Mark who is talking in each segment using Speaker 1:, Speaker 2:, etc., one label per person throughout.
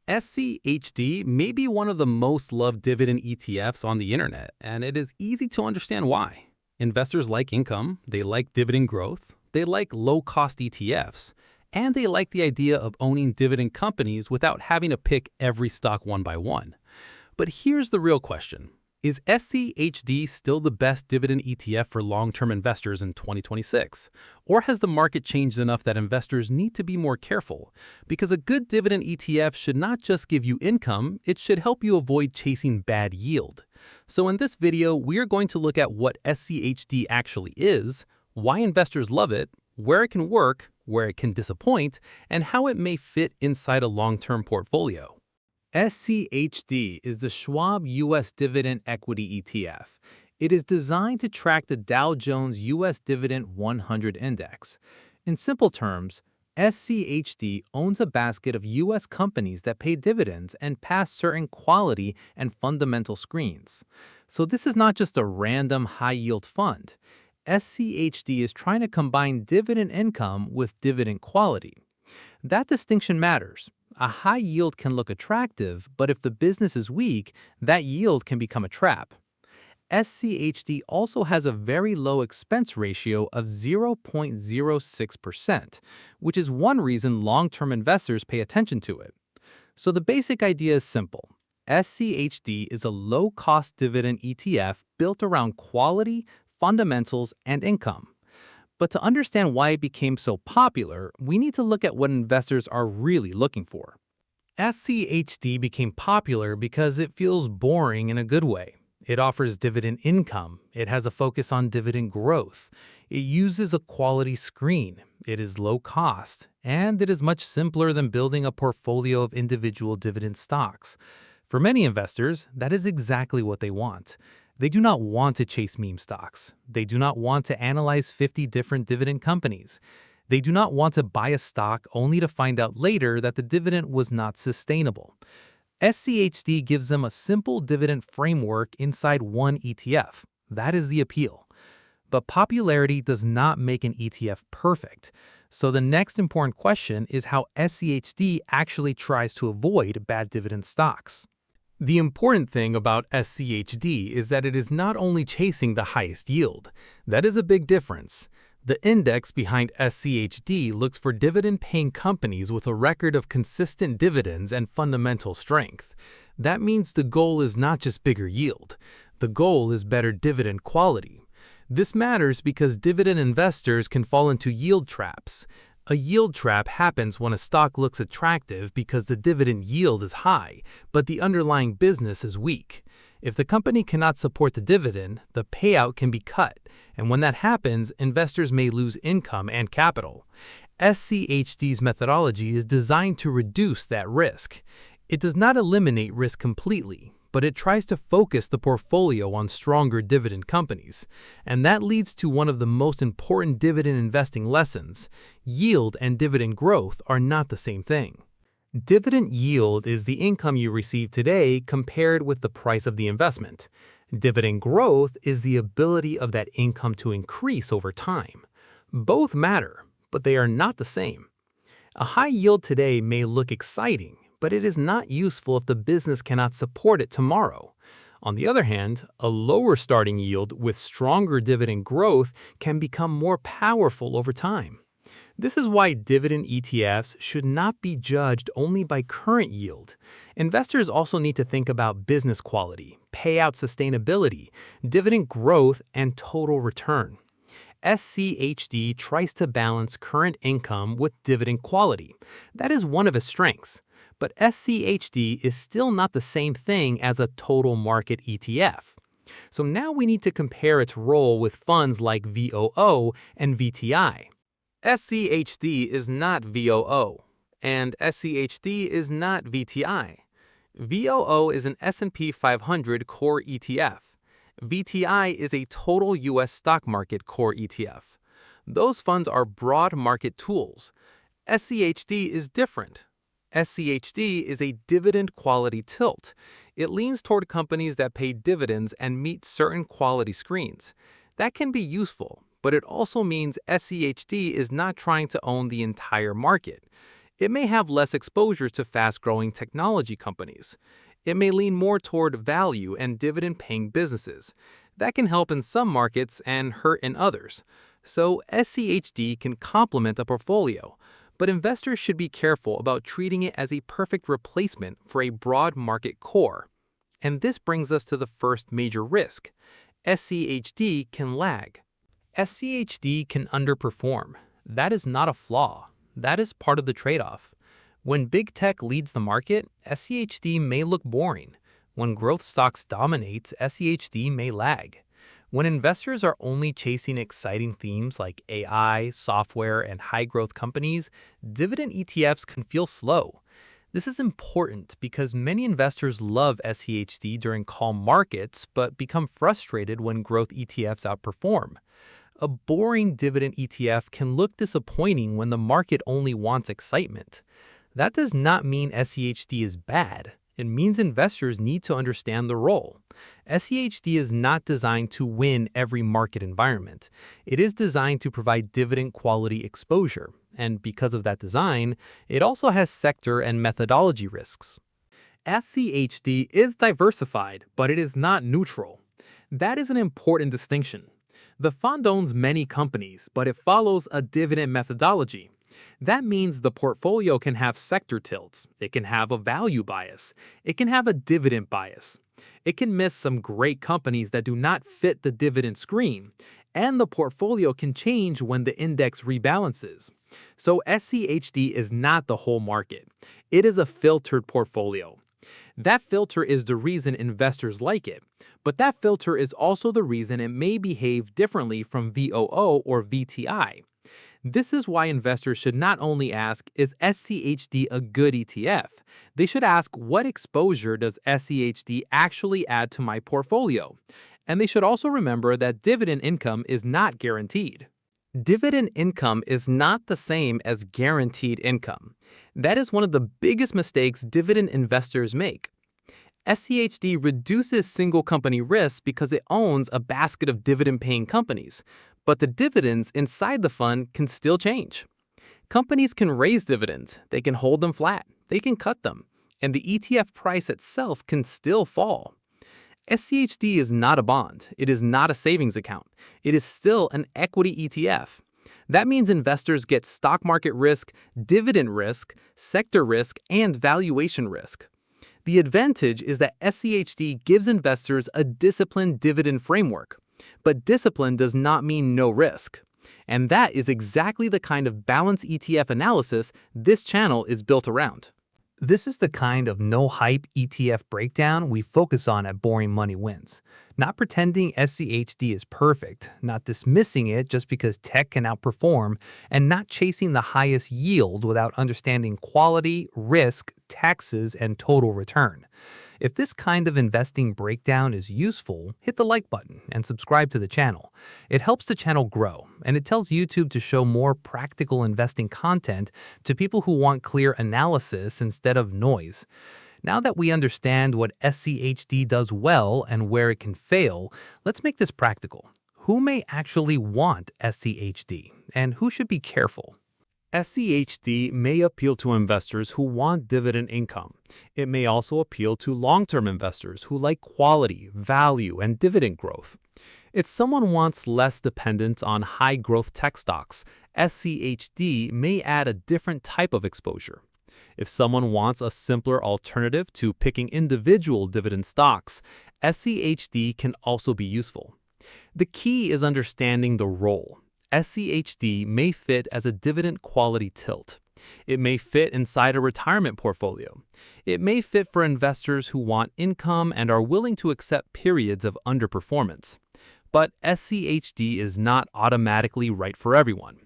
Speaker 1: SCHD may be one of the most loved dividend ETFs on the internet, and it is easy to understand why. Investors like income, they like dividend growth, they like low-cost ETFs, and they like the idea of owning dividend companies without having to pick every stock one by one. But here's the real question. Is SCHD still the best dividend ETF for long-term investors in 2026? Or has the market changed enough that investors need to be more careful? Because a good dividend ETF should not just give you income, it should help you avoid chasing bad yield. So in this video, we are going to look at what SCHD actually is, why investors love it, where it can work, where it can disappoint, and how it may fit inside a long-term portfolio. SCHD is the Schwab U.S. Dividend Equity ETF. It is designed to track the Dow Jones U.S. Dividend 100 Index. In simple terms, SCHD owns a basket of U.S. companies that pay dividends and pass certain quality and fundamental screens. So this is not just a random high-yield fund. SCHD is trying to combine dividend income with dividend quality. That distinction matters. A high yield can look attractive, but if the business is weak, that yield can become a trap. SCHD also has a very low expense ratio of 0.06%, which is one reason long-term investors pay attention to it. So the basic idea is simple. SCHD is a low-cost dividend ETF built around quality, fundamentals, and income. But to understand why it became so popular, we need to look at what investors are really looking for. SCHD became popular because it feels boring in a good way. It offers dividend income, it has a focus on dividend growth, it uses a quality screen, it is low cost, and it is much simpler than building a portfolio of individual dividend stocks. For many investors, that is exactly what they want. They do not want to chase meme stocks. They do not want to analyze 50 different dividend companies. They do not want to buy a stock only to find out later that the dividend was not sustainable. SCHD gives them a simple dividend framework inside one ETF. That is the appeal. But popularity does not make an ETF perfect. So the next important question is how SCHD actually tries to avoid bad dividend stocks. The important thing about SCHD is that it is not only chasing the highest yield. That is a big difference. The index behind SCHD looks for dividend-paying companies with a record of consistent dividends and fundamental strength. That means the goal is not just bigger yield. The goal is better dividend quality. This matters because dividend investors can fall into yield traps. A yield trap happens when a stock looks attractive because the dividend yield is high, but the underlying business is weak. If the company cannot support the dividend, the payout can be cut, and when that happens, investors may lose income and capital. SCHD's methodology is designed to reduce that risk. It does not eliminate risk completely, but it tries to focus the portfolio on stronger dividend companies. And that leads to one of the most important dividend investing lessons. Yield and dividend growth are not the same thing. Dividend yield is the income you receive today compared with the price of the investment. Dividend growth is the ability of that income to increase over time. Both matter, but they are not the same. A high yield today may look exciting, but it is not useful if the business cannot support it tomorrow. On the other hand, a lower starting yield with stronger dividend growth can become more powerful over time. This is why dividend ETFs should not be judged only by current yield. Investors also need to think about business quality, payout sustainability, dividend growth, and total return. SCHD tries to balance current income with dividend quality. That is one of its strengths. But SCHD is still not the same thing as a total market ETF. So now we need to compare its role with funds like VOO and VTI. SCHD is not VOO, and SCHD is not VTI. VOO is an S&P 500 core ETF. VTI is a total U.S. stock market core ETF. Those funds are broad market tools. SCHD is different. SCHD is a dividend quality tilt. It leans toward companies that pay dividends and meet certain quality screens. That can be useful, but it also means SCHD is not trying to own the entire market. It may have less exposure to fast-growing technology companies. It may lean more toward value and dividend-paying businesses. That can help in some markets and hurt in others. So SCHD can complement a portfolio, but investors should be careful about treating it as a perfect replacement for a broad market core. And this brings us to the first major risk. SCHD can lag. SCHD can underperform. That is not a flaw. That is part of the trade-off. When big tech leads the market, SCHD may look boring. When growth stocks dominate, SCHD may lag. When investors are only chasing exciting themes like AI, software, and high-growth companies, dividend ETFs can feel slow. This is important because many investors love SCHD during calm markets but become frustrated when growth ETFs outperform. A boring dividend ETF can look disappointing when the market only wants excitement. That does not mean SCHD is bad. It means investors need to understand the role. SCHD is not designed to win every market environment. It is designed to provide dividend quality exposure, and because of that design, it also has sector and methodology risks. SCHD is diversified, but it is not neutral. That is an important distinction. The fund owns many companies, but it follows a dividend methodology. That means the portfolio can have sector tilts, it can have a value bias, it can have a dividend bias. It can miss some great companies that do not fit the dividend screen, and the portfolio can change when the index rebalances. So SCHD is not the whole market. It is a filtered portfolio. That filter is the reason investors like it, but that filter is also the reason it may behave differently from VOO or VTI. This is why investors should not only ask, is SCHD a good ETF? They should ask, what exposure does SCHD actually add to my portfolio? And they should also remember that dividend income is not guaranteed. Dividend income is not the same as guaranteed income. That is one of the biggest mistakes dividend investors make. SCHD reduces single company risk because it owns a basket of dividend-paying companies, but the dividends inside the fund can still change. Companies can raise dividends, they can hold them flat, they can cut them, and the ETF price itself can still fall. SCHD is not a bond, it is not a savings account, it is still an equity ETF. That means investors get stock market risk, dividend risk, sector risk, and valuation risk. The advantage is that SCHD gives investors a disciplined dividend framework. But discipline does not mean no risk. And that is exactly the kind of balanced ETF analysis this channel is built around. This is the kind of no-hype ETF breakdown we focus on at Boring Money Wins. Not pretending SCHD is perfect, not dismissing it just because tech can outperform, and not chasing the highest yield without understanding quality, risk, taxes, and total return. If this kind of investing breakdown is useful, hit the like button and subscribe to the channel. It helps the channel grow, and it tells YouTube to show more practical investing content to people who want clear analysis instead of noise. Now that we understand what SCHD does well and where it can fail, let's make this practical. Who may actually want SCHD, and who should be careful? SCHD may appeal to investors who want dividend income. It may also appeal to long-term investors who like quality, value, and dividend growth. If someone wants less dependence on high-growth tech stocks, SCHD may add a different type of exposure. If someone wants a simpler alternative to picking individual dividend stocks, SCHD can also be useful. The key is understanding the role. SCHD may fit as a dividend quality tilt. It may fit inside a retirement portfolio. It may fit for investors who want income and are willing to accept periods of underperformance. But SCHD is not automatically right for everyone.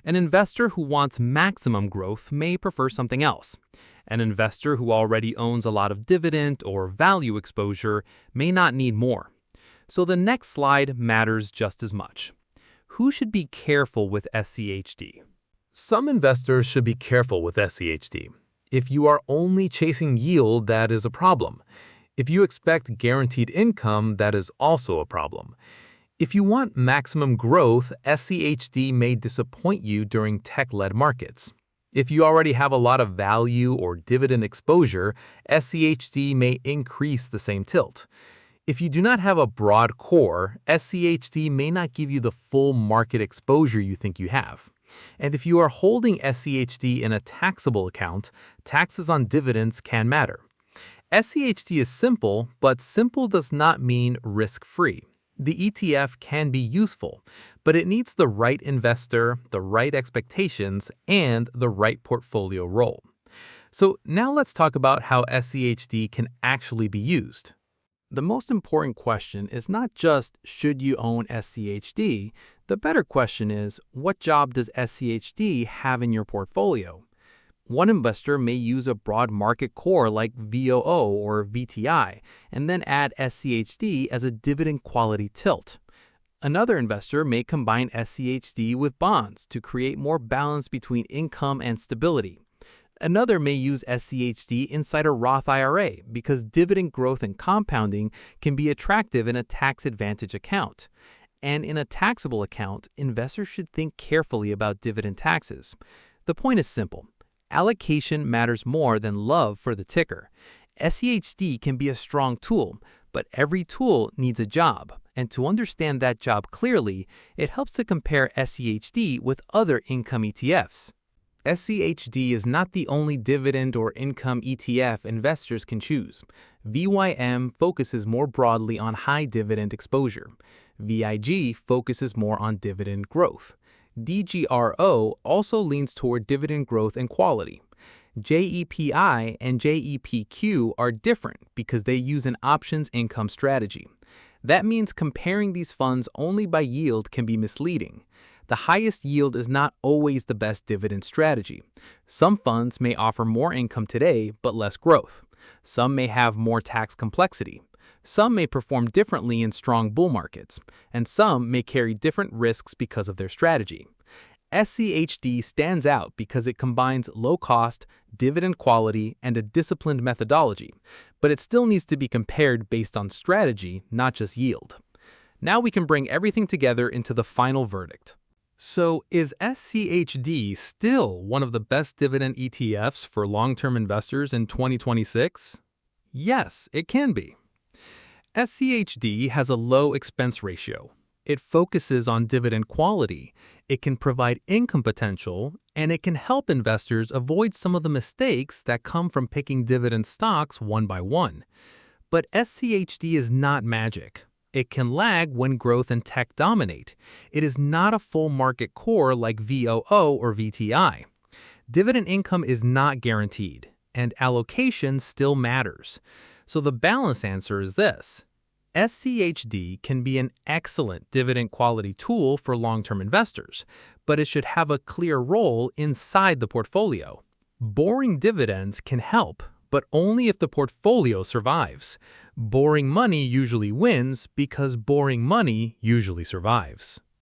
Speaker 1: An investor who wants maximum growth may prefer something else. An investor who already owns a lot of dividend or value exposure may not need more. So the next slide matters just as much. Who should be careful with SCHD? Some investors should be careful with SCHD. If you are only chasing yield, that is a problem. If you expect guaranteed income, that is also a problem. If you want maximum growth, SCHD may disappoint you during tech-led markets. If you already have a lot of value or dividend exposure, SCHD may increase the same tilt. If you do not have a broad core, SCHD may not give you the full market exposure you think you have. And if you are holding SCHD in a taxable account, taxes on dividends can matter. SCHD is simple, but simple does not mean risk-free. The ETF can be useful, but it needs the right investor, the right expectations, and the right portfolio role. So now let's talk about how SCHD can actually be used. The most important question is not just should you own SCHD, the better question is what job does SCHD have in your portfolio? One investor may use a broad market core like VOO or VTI and then add SCHD as a dividend quality tilt. Another investor may combine SCHD with bonds to create more balance between income and stability. Another may use SCHD inside a Roth IRA because dividend growth and compounding can be attractive in a tax-advantage account. And in a taxable account, investors should think carefully about dividend taxes. The point is simple. Allocation matters more than love for the ticker. SCHD can be a strong tool, but every tool needs a job. And to understand that job clearly, it helps to compare SCHD with other income ETFs. SCHD is not the only dividend or income ETF investors can choose. VYM focuses more broadly on high dividend exposure. VIG focuses more on dividend growth. DGRO also leans toward dividend growth and quality. JEPI and JEPQ are different because they use an options income strategy. That means comparing these funds only by yield can be misleading. The highest yield is not always the best dividend strategy. Some funds may offer more income today but less growth. Some may have more tax complexity. Some may perform differently in strong bull markets, and some may carry different risks because of their strategy. SCHD stands out because it combines low cost, dividend quality, and a disciplined methodology, but it still needs to be compared based on strategy, not just yield. Now we can bring everything together into the final verdict. So, is SCHD still one of the best dividend ETFs for long-term investors in 2026? Yes, it can be. SCHD has a low expense ratio. It focuses on dividend quality, it can provide income potential, and it can help investors avoid some of the mistakes that come from picking dividend stocks one by one. But SCHD is not magic. It can lag when growth and tech dominate. It is not a full market core like VOO or VTI. Dividend income is not guaranteed, and allocation still matters. So the balance answer is this. SCHD can be an excellent dividend quality tool for long-term investors, but it should have a clear role inside the portfolio. Boring dividends can help, but only if the portfolio survives. Boring money usually wins because boring money usually survives.